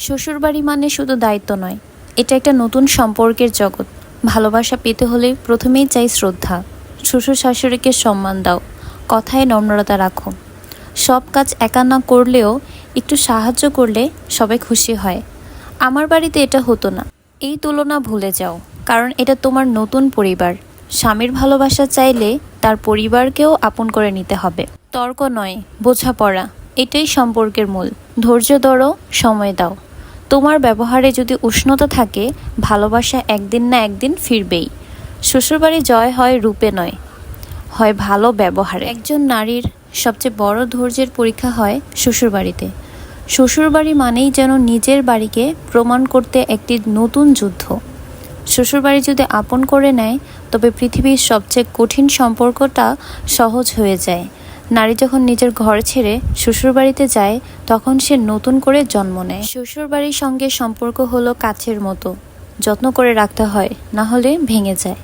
শ্বশুরবাড়ি মানে শুধু দায়িত্ব নয়, এটা একটা নতুন সম্পর্কের জগৎ। ভালোবাসা পেতে হলে প্রথমেই চাই শ্রদ্ধা। শ্বশুর শাশুড়িকে সম্মান দাও, কথায় নম্রতা রাখো। সব কাজ একা না করলেও একটু সাহায্য করলে সবাই খুশি হয়। আমার বাড়িতে এটা হতো না। এই তুলনা ভুলে যাও, কারণ এটা তোমার নতুন পরিবার। স্বামীর ভালোবাসা চাইলে তার পরিবারকেও আপন করে নিতে হবে। তর্ক নয়, বোঝাপড়া, এটাই সম্পর্কের মূল। ধৈর্য ধরো, সময় দাও। তোমার ব্যবহারে যদি উষ্ণতা থাকে, ভালোবাসা একদিন না একদিন ফিরবেই। শ্বশুরবাড়ি জয় হয় রূপে নয়, হয় ভালো ব্যবহারে। একজন নারীর সবচেয়ে বড় ধৈর্যের পরীক্ষা হয় শ্বশুরবাড়িতে। শ্বশুরবাড়ি মানেই যেন নিজের বাড়িকে প্রমাণ করতে একটি নতুন যুদ্ধ। শ্বশুরবাড়ি যদি আপন করে নেয়, তবে পৃথিবীর সবচেয়ে কঠিন সম্পর্কটা সহজ হয়ে যায়। নারী যখন নিজের ঘর ছেড়ে শ্বশুরবাড়িতে যায়, তখন সে নতুন করে জন্ম নেয়। শ্বশুরবাড়ির সঙ্গে সম্পর্ক হলো কাচের মতো, যত্ন করে রাখতে হয়, না হলে ভেঙে যায়।